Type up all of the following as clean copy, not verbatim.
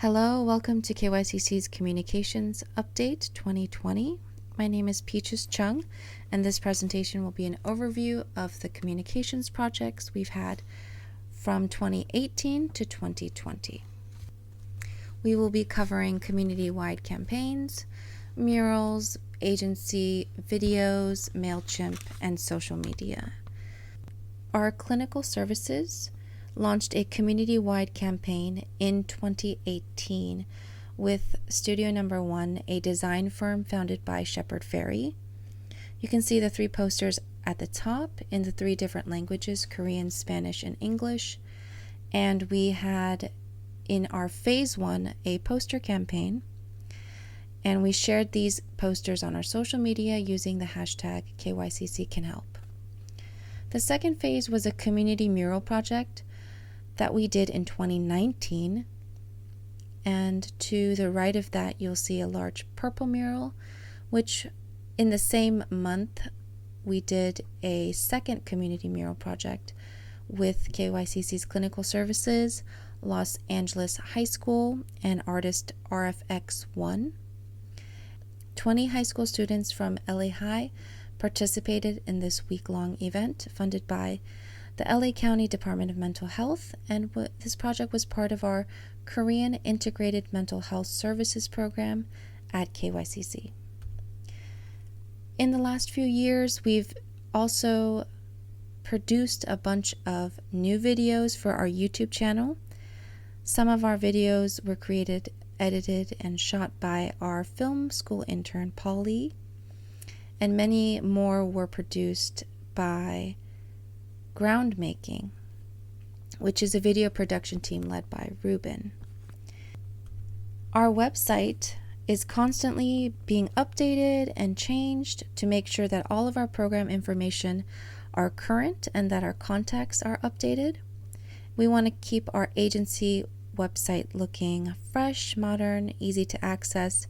Hello, welcome to KYCC's Communications Update 2020. My name is Peaches Chung, and this presentation will be an overview of the communications projects we've had from 2018 to 2020. We will be covering community-wide campaigns, murals, agency videos, MailChimp, and social media. Our clinical services launched a community-wide campaign in 2018 with Studio Number 1, a design firm founded by Shepard Fairey. You can see the three posters at the top in the three different languages, Korean, Spanish, and English. And we had in our phase 1 a poster campaign, and we shared these posters on our social media using the hashtag KYCCCanHelp. The second phase was a community mural project that we did in 2019, and to the right of that you'll see a large purple mural, which in the same month we did a second community mural project with KYCC's clinical services, Los Angeles High School, and artist RFX1. 20 high school students from LA High participated in this week-long event funded by the LA County Department of Mental Health, and this project was part of our Korean Integrated Mental Health Services program at KYCC. In the last few years, we've also produced a bunch of new videos for our YouTube channel. Some of our videos were created, edited, and shot by our film school intern, Paul Lee, and many more were produced by Groundmaking, which is a video production team led by Ruben. Our website is constantly being updated and changed to make sure that all of our program information are current and that our contacts are updated. We want to keep our agency website looking fresh, modern, easy to access,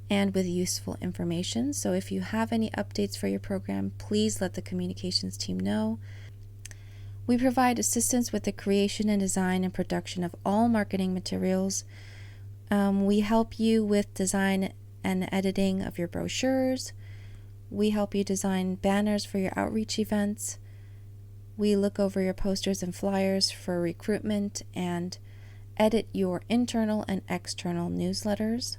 and with useful information. So if you have any updates for your program, please let the communications team know. We provide assistance with the creation and design and production of all marketing materials. We help you with design and editing of your brochures. We help you design banners for your outreach events. We look over your posters and flyers for recruitment and edit your internal and external newsletters.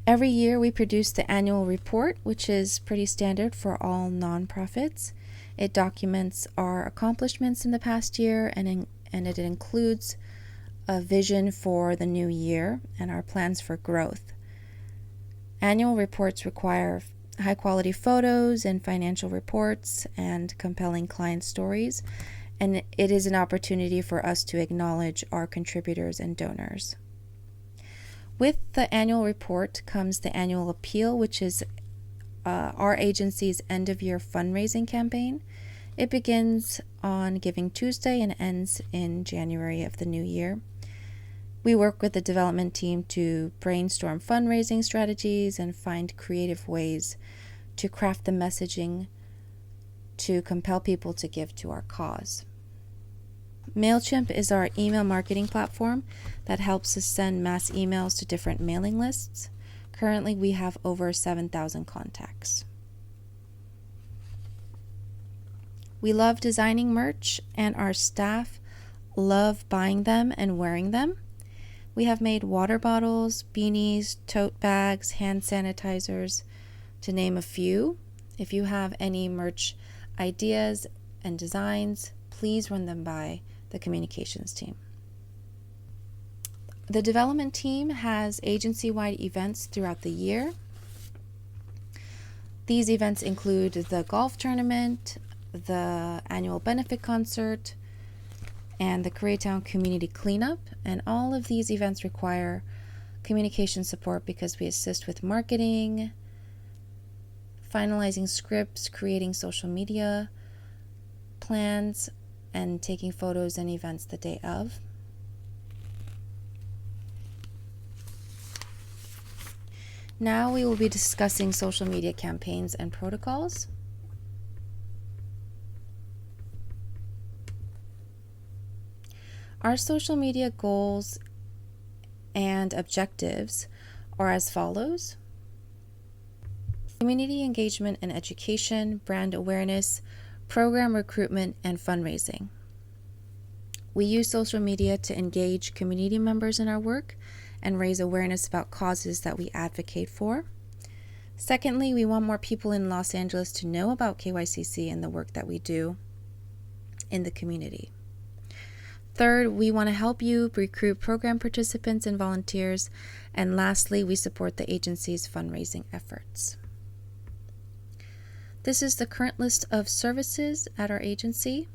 Every year we produce the annual report, which is pretty standard for all nonprofits. It documents our accomplishments in the past year, and it includes a vision for the new year and our plans for growth. Annual reports require high-quality photos and financial reports and compelling client stories, and it is an opportunity for us to acknowledge our contributors and donors. With the annual report comes the annual appeal, which is our agency's end-of-year fundraising campaign. It begins on Giving Tuesday and ends in January of the new year. We work with the development team to brainstorm fundraising strategies and find creative ways to craft the messaging to compel people to give to our cause. MailChimp is our email marketing platform that helps us send mass emails to different mailing lists. Currently, we have over 7,000 contacts. We love designing merch, and our staff love buying them and wearing them. We have made water bottles, beanies, tote bags, hand sanitizers, to name a few. If you have any merch ideas and designs, please run them by the communications team. The development team has agency-wide events throughout the year. These events include the golf tournament, the annual benefit concert, and the Koreatown community cleanup. And all of these events require communication support because we assist with marketing, finalizing scripts, creating social media plans, and taking photos and events the day of. Now we will be discussing social media campaigns and protocols. Our social media goals and objectives are as follows: community engagement and education, brand awareness, program recruitment, and fundraising. We use social media to engage community members in our work and raise awareness about causes that we advocate for. Secondly, we want more people in Los Angeles to know about KYCC and the work that we do in the community. Third, we want to help you recruit program participants and volunteers. And lastly, we support the agency's fundraising efforts. This is the current list of services at our agency.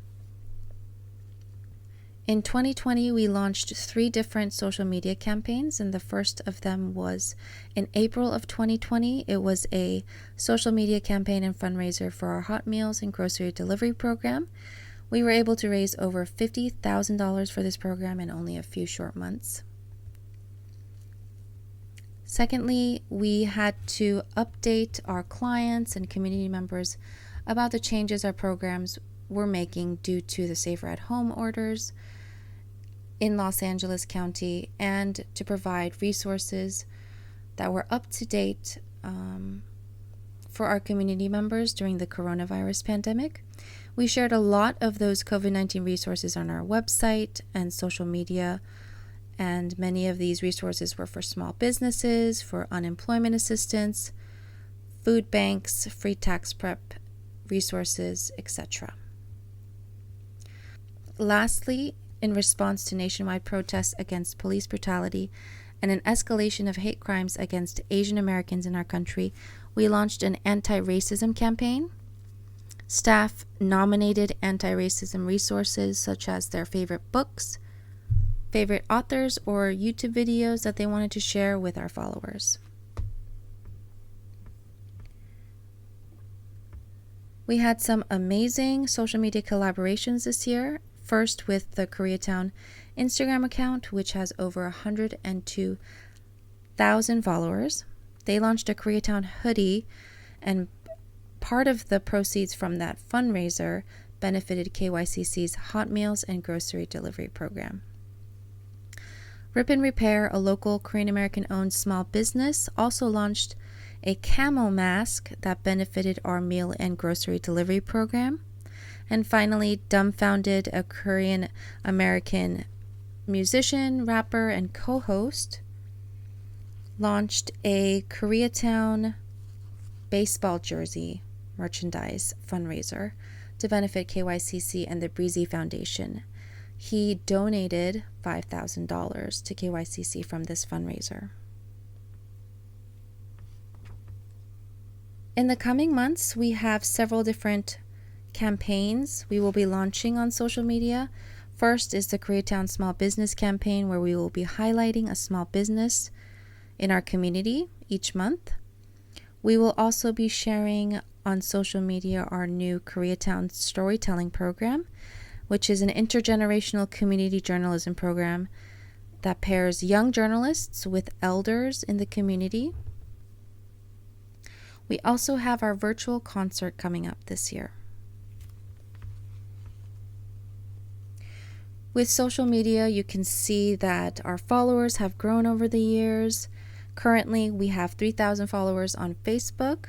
In 2020, we launched 3 different social media campaigns, and the first of them was in April of 2020. It was a social media campaign and fundraiser for our hot meals and grocery delivery program. We were able to raise over $50,000 for this program in only a few short months. Secondly, we had to update our clients and community members about the changes our programs were making due to the Safer at Home orders in Los Angeles County, and to provide resources that were up to date for our community members during the coronavirus pandemic. We shared a lot of those COVID-19 resources on our website and social media, and many of these resources were for small businesses, for unemployment assistance, food banks, free tax prep resources, etc. Lastly, in response to nationwide protests against police brutality and an escalation of hate crimes against Asian Americans in our country, we launched an anti-racism campaign. Staff nominated anti-racism resources such as their favorite books, favorite authors, or YouTube videos that they wanted to share with our followers. We had some amazing social media collaborations this year. First with the Koreatown Instagram account, which has over 102,000 followers. They launched a Koreatown hoodie, and part of the proceeds from that fundraiser benefited KYCC's hot meals and grocery delivery program. Rip and Repair, a local Korean American owned small business, also launched a camo mask that benefited our meal and grocery delivery program. And finally, Dumbfounded, a Korean American musician, rapper, and co-host, launched a Koreatown baseball jersey merchandise fundraiser to benefit KYCC and the Breezy Foundation. He donated $5,000 to KYCC from this fundraiser. In the coming months, we have several different campaigns we will be launching on social media. First is the Koreatown Small Business Campaign, where we will be highlighting a small business in our community each month. We will also be sharing on social media our new Koreatown Storytelling Program, which is an intergenerational community journalism program that pairs young journalists with elders in the community. We also have our virtual concert coming up this year. With social media, you can see that our followers have grown over the years. Currently, we have 3,000 followers on Facebook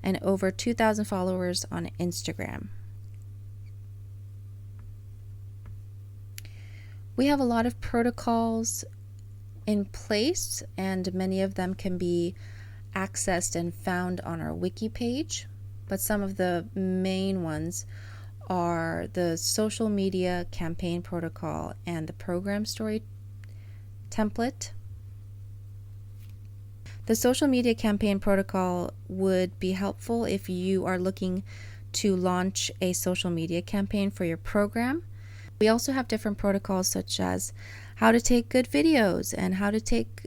and over 2,000 followers on Instagram. We have a lot of protocols in place, and many of them can be accessed and found on our wiki page, but some of the main ones are the social media campaign protocol and the program story template. The social media campaign protocol would be helpful if you are looking to launch a social media campaign for your program. We also have different protocols such as how to take good videos and how to take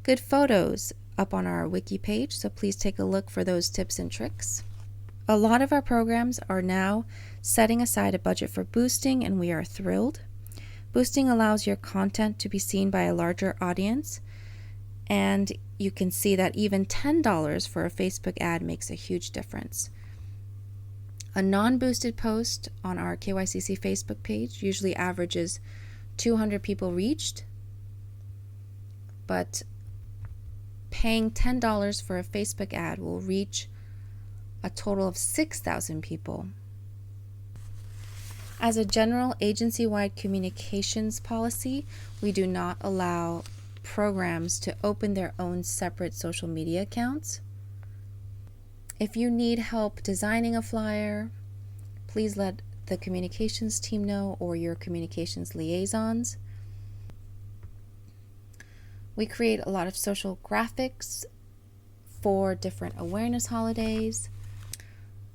good photos up on our wiki page, so please take a look for those tips and tricks. A lot of our programs are now setting aside a budget for boosting, and we are thrilled. Boosting allows your content to be seen by a larger audience, and you can see that even $10 for a Facebook ad makes a huge difference. A non-boosted post on our KYCC Facebook page usually averages 200 people reached, but paying $10 for a Facebook ad will reach a total of 6,000 people. As a general agency-wide communications policy, we do not allow programs to open their own separate social media accounts. If you need help designing a flyer, please let the communications team know or your communications liaisons. We create a lot of social graphics for different awareness holidays.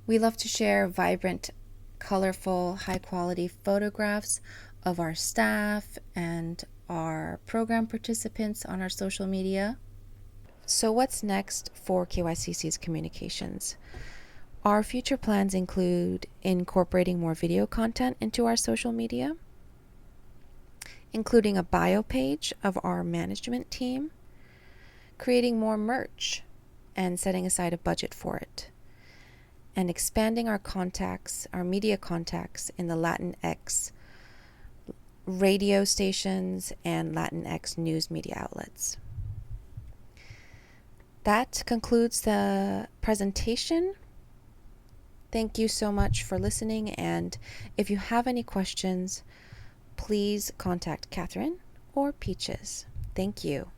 We love to share vibrant, colorful, high-quality photographs of our staff and our program participants on our social media. So what's next for KYCC's communications? Our future plans include incorporating more video content into our social media, including a bio page of our management team, creating more merch and setting aside a budget for it, and expanding our contacts, our media contacts in the Latinx radio stations and Latinx news media outlets. That concludes the presentation. Thank you so much for listening, and if you have any questions, please contact Catherine or Peaches. Thank you.